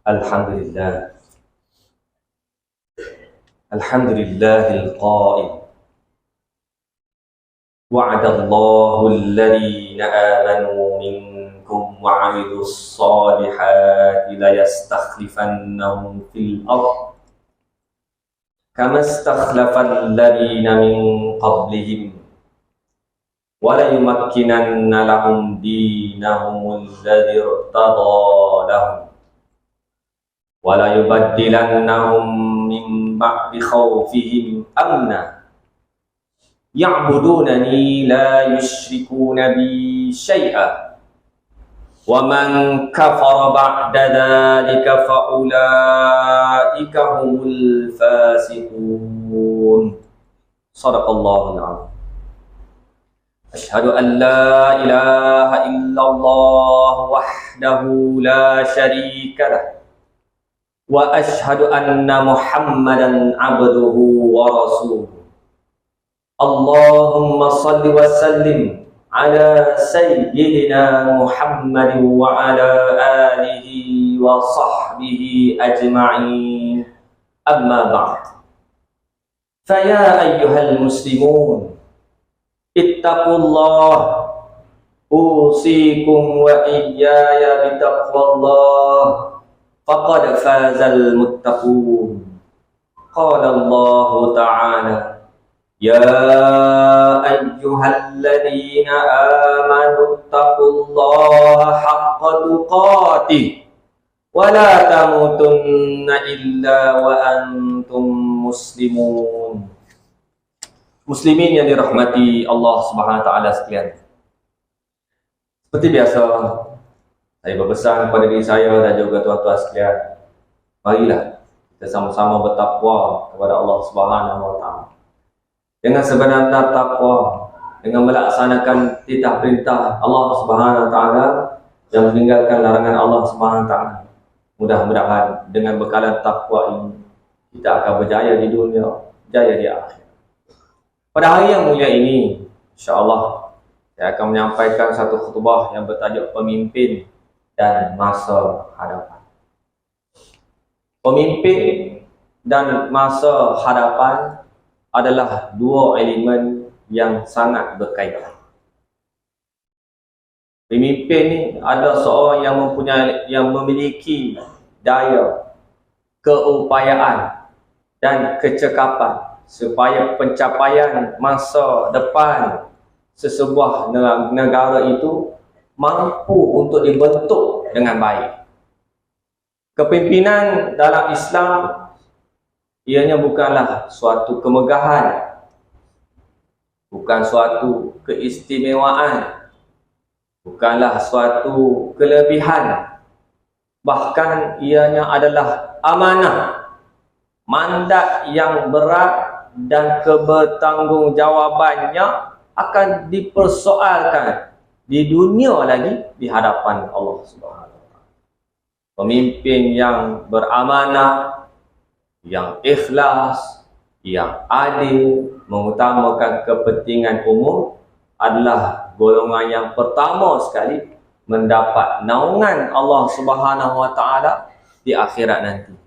Alhamdulillah. Alhamdulillahil qail. Wa'adallahu alladhina amanu minkum wa 'amilus solihati la yastakhlifannahum fil ardh kama istakhlafal ladhina min qablihim wa la yumakkinanna lahum dinahum alladhi irtada lahum wa la yubaddilannahum min ba'di khawfihim amna ya'budunani la yushrikuna bi syai'a wa man kafara ba'da dhalika fa ulaika humul fasiqun. Shadaqallahul 'azim. Asyhadu an la ilaha illallah wahdahu la syarika lah wa asyhadu anna Muhammadan 'abduhu wa rasuluh. Allahumma salli wa sallim ala sayyidina Muhammad wa ala alihi wa sahbihi ajma'in. Amma ba'd. Faya ayyuhal muslimun, ittaqullah, usikum wa iyaya bitaqwallah, faqad fazal muttaqun. Qala Allah ta'ala, ya ayyuhalladzina amanu taqullaha haqqa tuqatih wa la tamutunna illa wa antum muslimun. Muslimin yang dirahmati Allah Subhanahu wa taala sekalian. Seperti biasa, saya berpesan kepada diri saya dan juga tuan-tuan sekalian, marilah kita sama-sama bertakwa kepada Allah Subhanahu wa taala. Dengan sebenar-benar takwa, dengan melaksanakan titah perintah Allah Subhanahu wa taala dan meninggalkan larangan Allah Subhanahu wa taala. Mudah-mudahan dengan bekalan takwa ini kita akan berjaya di dunia, jaya di akhirat. Pada hari yang mulia ini, insya-Allah saya akan menyampaikan satu khutbah yang bertajuk pemimpin dan masa hadapan. Pemimpin dan masa hadapan adalah dua elemen yang sangat berkaitan. Pemimpin ni ada seorang yang memiliki daya, keupayaan dan kecekapan supaya pencapaian masa depan sesebuah negara itu mampu untuk dibentuk dengan baik. Kepimpinan dalam Islam ianya bukanlah suatu kemegahan, bukan suatu keistimewaan, bukanlah suatu kelebihan. Bahkan ianya adalah amanah, mandat yang berat dan kebertanggungjawabannya akan dipersoalkan di dunia lagi di hadapan Allah Subhanahu wa taala. Pemimpin yang beramanah, yang ikhlas, yang adil, mengutamakan kepentingan umum adalah golongan yang pertama sekali mendapat naungan Allah Subhanahu wa taala di akhirat nanti.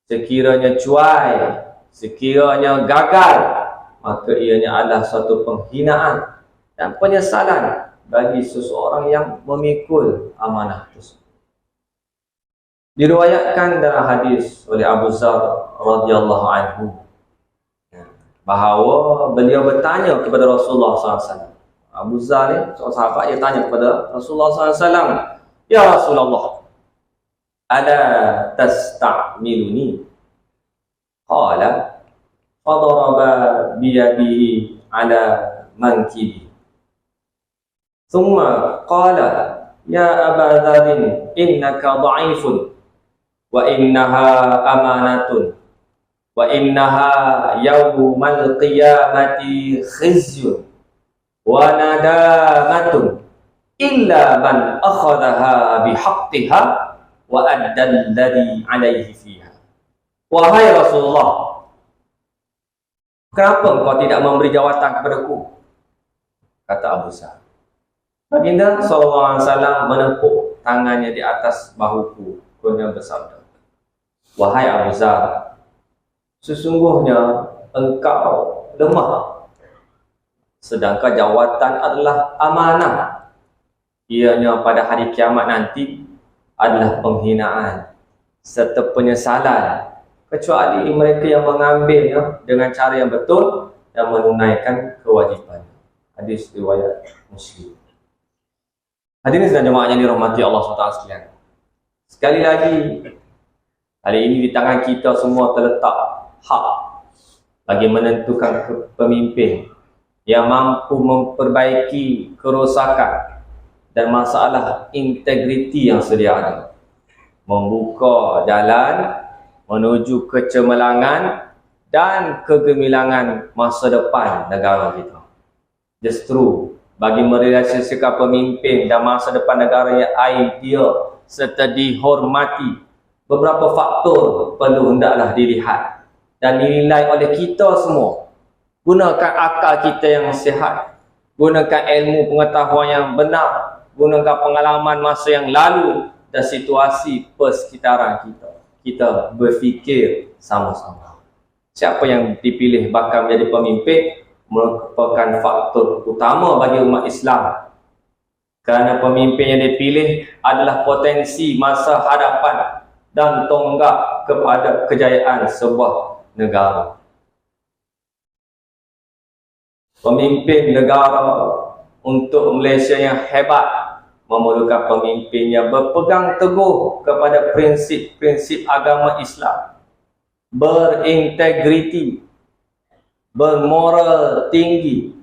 Sekiranya cuai, sekiranya gagal, maka ianya adalah suatu penghinaan dan penyesalan bagi seseorang yang memikul amanah tersebut. Diriwayatkan dalam hadis oleh Abu Dzar radhiyallahu anhu bahawa beliau bertanya kepada Rasulullah SAW. Abu Dzar ni seorang sahabat, dia tanya kepada Rasulullah SAW, ya Rasulullah, ala tasta'miluni? Qala fadaraba biyadihi ala mankibi. Thumma qala ya Aba Dzar innaka dha'ifun wa innaha amanatun wa innaha yawmal qiyamati khizyun wa nadamatun illa man akhadhaha bihaqqiha wa adda alladhi alayhi fiha. Wahai Rasulullah, kenapa engkau tidak memberi jawatan kepadaku? Kata Abu Dzar. Baginda SAW menepuk tangannya di atas bahuku. Kemudian bersabda, "Wahai Abu Zar, sesungguhnya engkau lemah, sedangkan jawatan adalah amanah. Ianya pada hari kiamat nanti adalah penghinaan serta penyesalan, kecuali mereka yang mengambilnya dengan cara yang betul dan menunaikan kewajipan." Hadis riwayat Muslim. Hadirin dan jemaah yang dirahmati Allah SWT sekalian. Sekali lagi, hari ini di tangan kita semua terletak hak bagi menentukan pemimpin yang mampu memperbaiki kerosakan dan masalah integriti yang sedia ada, membuka jalan menuju kecemerlangan dan kegemilangan masa depan negara kita. Justru bagi merealisasikan pemimpin dan masa depan negara yang ideal serta dihormati, beberapa faktor perlu hendaklah dilihat dan dinilai oleh kita semua. Gunakan akal kita yang sihat, gunakan ilmu pengetahuan yang benar, gunakan pengalaman masa yang lalu dan situasi persekitaran kita. Kita berfikir sama-sama. Siapa yang dipilih bakal menjadi pemimpin merupakan faktor utama bagi umat Islam. Kerana pemimpin yang dipilih adalah potensi masa hadapan dan tonggak kepada kejayaan sebuah negara. Pemimpin negara untuk Malaysia yang hebat memerlukan pemimpin yang berpegang teguh kepada prinsip-prinsip agama Islam, berintegriti, bermoral tinggi.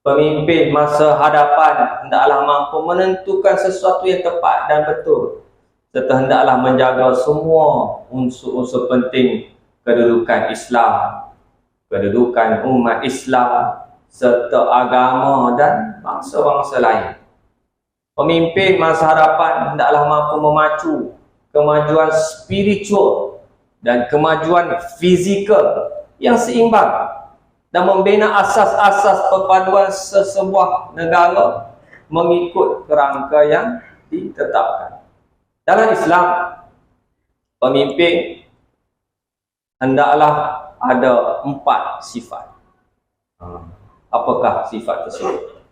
Pemimpin masa hadapan hendaklah mampu menentukan sesuatu yang tepat dan betul, serta hendaklah menjaga semua unsur-unsur penting kedudukan Islam, kedudukan umat Islam serta agama dan bangsa-bangsa lain. Pemimpin masa hadapan hendaklah mampu memacu kemajuan spiritual dan kemajuan fizikal yang seimbang dan membina asas-asas perpaduan sesebuah negara mengikut kerangka yang ditetapkan. Dalam Islam, pemimpin hendaklah ada 4 sifat. Apakah sifat tersebut?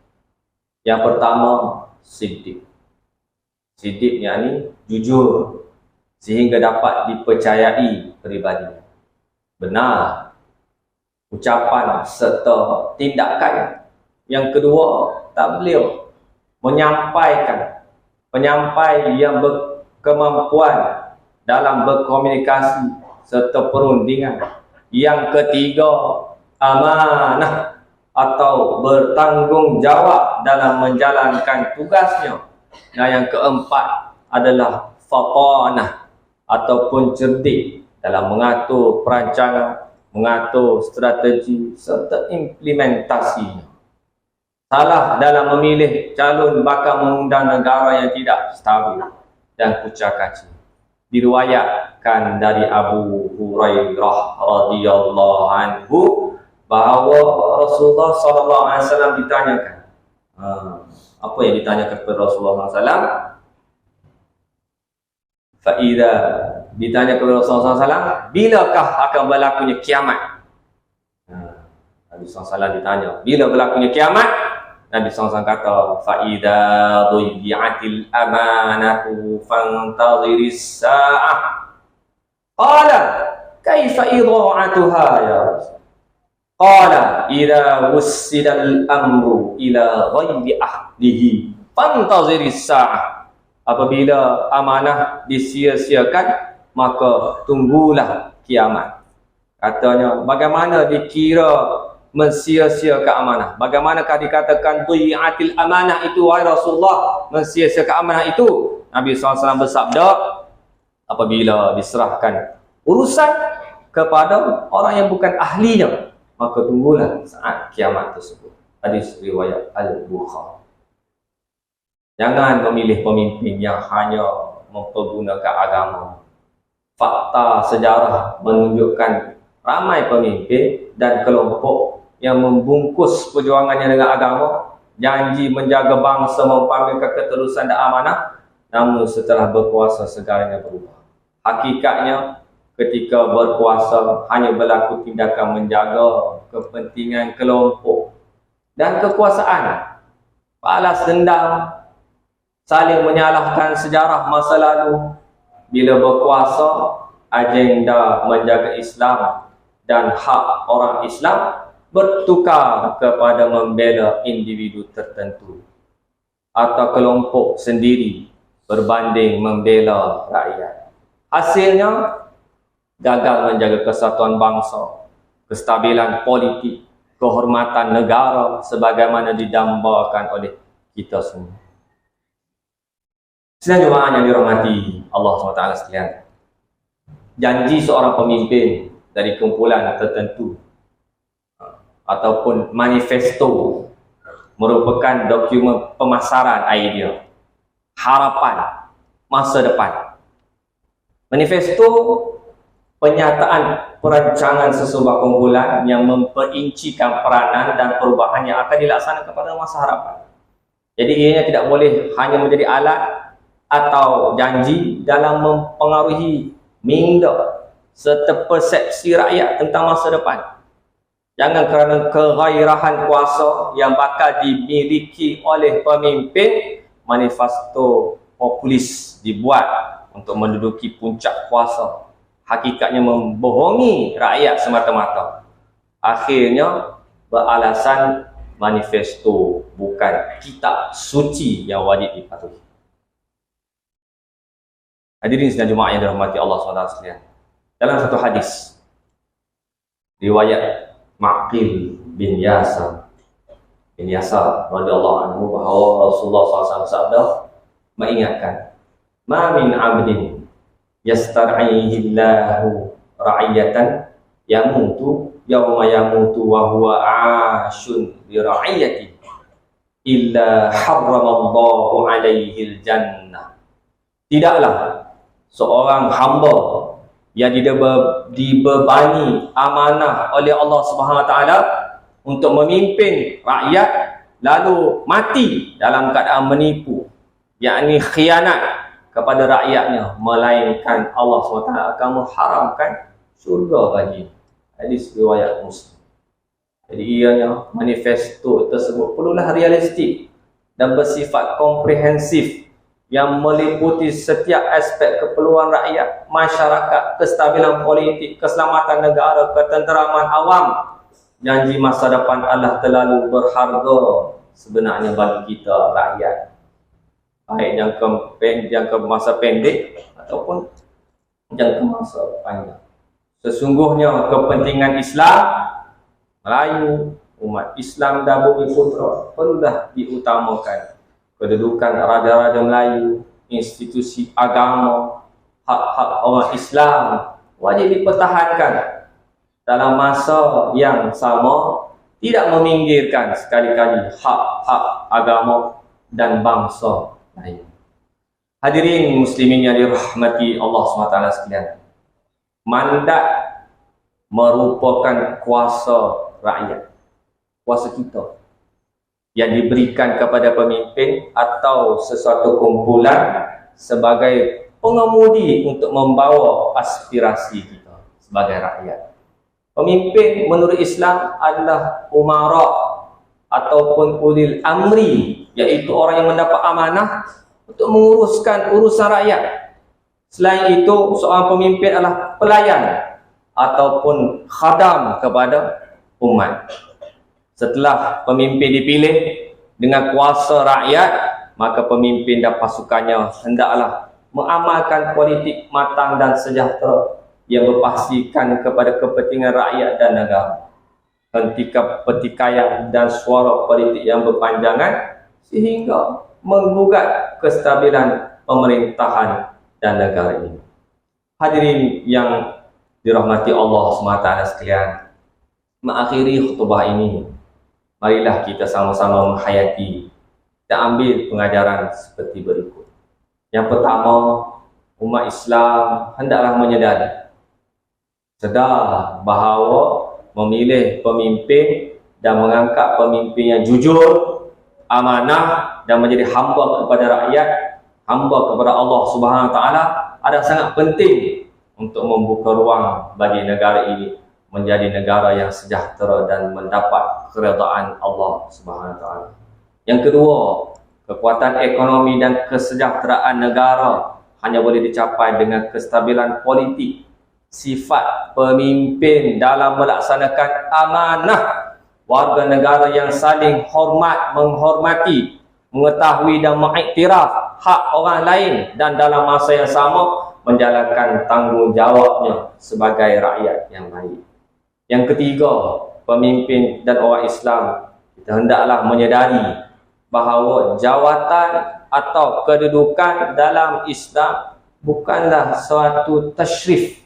Yang pertama, siddiq. Siddiq yakni jujur sehingga dapat dipercayai peribadinya. Benar ucapan serta tindakan. Yang kedua, tabligh, menyampaikan, penyampai yang berkemampuan dalam berkomunikasi serta perundingan. Yang ketiga, amanah atau bertanggungjawab dalam menjalankan tugasnya. Dan yang keempat adalah fatanah ataupun cerdik dalam mengatur perancangan, mengatur strategi serta implementasinya. Salah dalam memilih calon bakal mengundang negara yang tidak stabil dan kucak-kacir. Diriwayatkan dari Abu Hurairah radhiyallahu anhu bahawa Rasulullah SAW ditanyakan. Apa yang ditanyakan kepada Rasulullah SAW? Fa'idha, ditanya kepada Rasulullah SAW, bilakah akan berlakunya kiamat? Nabi SAW ditanya, bila berlakunya kiamat? Nabi SAW kata, fa'idha dhuyyatil amanatu fantaziris sa'ah. Qala, kaifa idha'atuha ya Rasul? Qala, idha wussidal amru ila ghayri ahlihi fantaziris sa'ah. Apabila amanah disia-siakan, maka tunggulah kiamat. Katanya, bagaimana dikira mensia-siakan amanah? Bagaimanakah dikatakan tu'iatil amanah itu, wahai Rasulullah, mensia-siakan amanah itu? Nabi SAW bersabda, apabila diserahkan urusan kepada orang yang bukan ahlinya, maka tunggulah saat kiamat tersebut. Hadis riwayat Al-Bukhari. Jangan memilih pemimpin yang hanya mempergunakan agama. Fakta sejarah menunjukkan ramai pemimpin dan kelompok yang membungkus perjuangannya dengan agama, janji menjaga bangsa, mempamerkan keterusan dan amanah, namun setelah berkuasa segalanya berubah. Hakikatnya ketika berkuasa hanya berlaku tindakan menjaga kepentingan kelompok dan kekuasaan, balas dendam, saling menyalahkan sejarah masa lalu. Bila berkuasa, agenda menjaga Islam dan hak orang Islam bertukar kepada membela individu tertentu atau kelompok sendiri berbanding membela rakyat. Hasilnya, gagal menjaga kesatuan bangsa, kestabilan politik, kehormatan negara sebagaimana didambakan oleh kita semua. Sidang jemaah yang dirahmati Allah SWT sekalian, janji seorang pemimpin dari kumpulan tertentu ataupun manifesto merupakan dokumen pemasaran idea, harapan masa depan. Manifesto penyataan perancangan sesebuah kumpulan yang memperincikan peranan dan perubahan yang akan dilaksanakan pada masa harapan. Jadi ianya tidak boleh hanya menjadi alat atau janji dalam mempengaruhi minda serta persepsi rakyat tentang masa depan. Jangan kerana kegairahan kuasa yang bakal dimiliki oleh pemimpin, manifesto populis dibuat untuk menduduki puncak kuasa. Hakikatnya membohongi rakyat semata-mata. Akhirnya beralasan manifesto bukan kitab suci yang wajib dipatuhi. Hadirin sidang Jumaat yang dirahmati Allah SWT sekalian. Dalam satu hadis riwayat Ma'qil bin Yasar radhiyallahu anhu bahawa Rasulullah SAW sabda mengingatkan, "Ma min 'abdin yastar'ihi Allahu ra'iyatan yamutu yawma yamutu wa huwa 'ashun bi ra'iyati illa harramallahu 'alaihi al-jannah." Tidaklah seorang hamba yang dibebani amanah oleh Allah Subhanahu Wa Taala untuk memimpin rakyat lalu mati dalam keadaan menipu, yakni khianat kepada rakyatnya, melainkan Allah SWT akan mengharamkan syurga bagi. Hadis riwayat Muslim. Jadi ianya manifesto tersebut perlulah realistik dan bersifat komprehensif yang meliputi setiap aspek keperluan rakyat, masyarakat, kestabilan politik, keselamatan negara, ketenteraman awam. Janji masa depan Allah terlalu berharga sebenarnya bagi kita rakyat, baik jangka masa pendek ataupun jangka masa panjang. Sesungguhnya kepentingan Islam, Melayu, umat Islam dan Bumi Putra perlulah diutamakan. Kedudukan raja-raja Melayu, institusi agama, hak-hak orang Islam wajib dipertahankan dalam masa yang sama, tidak meminggirkan sekali-kali hak-hak agama dan bangsa lain. Hadirin muslimin yang dirahmati Allah SWT sekalian, mandat merupakan kuasa rakyat, kuasa kita yang diberikan kepada pemimpin atau sesuatu kumpulan sebagai pengemudi untuk membawa aspirasi kita sebagai rakyat. Pemimpin menurut Islam adalah umara ataupun ulil amri, iaitu orang yang mendapat amanah untuk menguruskan urusan rakyat. Selain itu, seorang pemimpin adalah pelayan ataupun khadam kepada umat. Setelah pemimpin dipilih dengan kuasa rakyat, maka pemimpin dan pasukannya hendaklah mengamalkan politik matang dan sejahtera yang berpastikan kepada kepentingan rakyat dan negara. Hentikan pertikaian dan suara politik yang berpanjangan sehingga menggugat kestabilan pemerintahan dan negara ini. Hadirin yang dirahmati Allah SWT sekalian, mengakhiri khutbah ini, marilah kita sama-sama menghayati dan ambil pengajaran seperti berikut. Yang pertama, umat Islam hendaklah sedar bahawa memilih pemimpin dan mengangkat pemimpin yang jujur, amanah dan menjadi hamba kepada rakyat hamba kepada Allah Subhanahu Wa Taala, ada sangat penting untuk membuka ruang bagi negara ini menjadi negara yang sejahtera dan mendapat keredaan Allah Subhanahu Wa Taala. Yang kedua, kekuatan ekonomi dan kesejahteraan negara hanya boleh dicapai dengan kestabilan politik, sifat pemimpin dalam melaksanakan amanah, warga negara yang saling hormat, menghormati, mengetahui dan mengiktiraf hak orang lain, dan dalam masa yang sama menjalankan tanggungjawabnya sebagai rakyat yang baik. Yang ketiga, pemimpin dan orang Islam kita hendaklah menyedari bahawa jawatan atau kedudukan dalam Islam bukanlah suatu tashrif,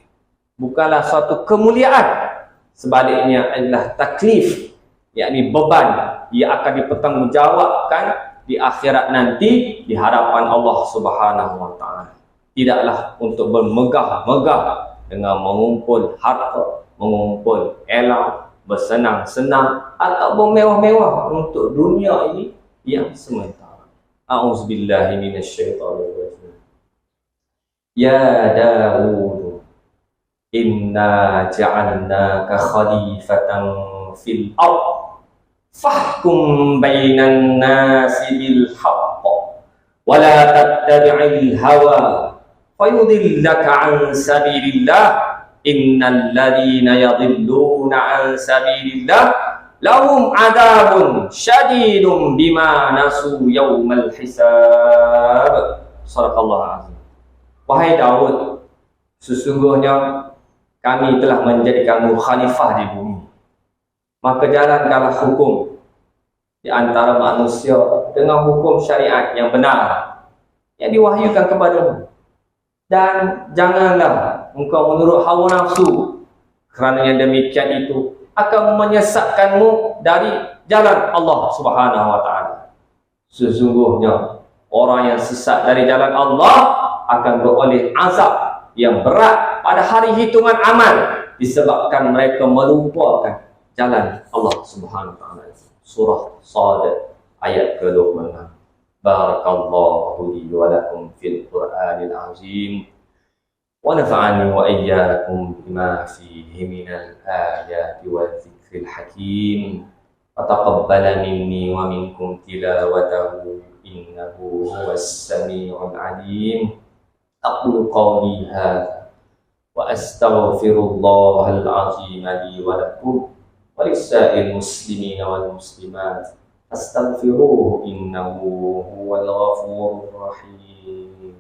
bukanlah suatu kemuliaan, sebaliknya adalah taklif, yakni beban yang akan dipertanggungjawabkan di akhirat nanti di hadapan Allah Subhanahu Wa Taala. Tidaklah untuk bermegah-megah dengan mengumpul harta, mengumpul elang, bersenang-senang atau bermewah-mewah untuk dunia ini yang sementara. A'udzubillahi minasyaitonir rajim. Ya Daud, inna ja'alnaka khalifatan fil ardh fahkum bainan nasi bil haqq wa la tattabi'il hawa fayudillaka an sabilillah innal ladhina yadhilluna an sabilillah lahum adabun syadidun bima nasu yawmal hisab. Sadaqallahu azim. Wahai Daud, sesungguhnya kami telah menjadikanmu khalifah di bumi. Maka jalankanlah hukum di antara manusia dengan hukum syariat yang benar yang diwahyukan kepadamu. Dan janganlah engkau menurut hawa nafsu, kerana yang demikian itu akan menyesatkanmu dari jalan Allah Subhanahu Wa Taala. Sesungguhnya orang yang sesat dari jalan Allah akan beroleh azab yang berat pada hari hitungan amal disebabkan mereka melupakan jalan Allah Subhanahu Wa Taala. Surah Sad ayat ke-26. Barakallahu li wa lakum fil Qur'anil azim. ونفعني وإياكم بما فيه من الآيات والذكر الحكيم وتقبل مني ومنكم تلاوته إنه هو السميع العليم أقول قولي هذا وأستغفر الله العظيم لي ولكم ولسائر المسلمين والمسلمات فاستغفروه إنه هو الغفور الرحيم.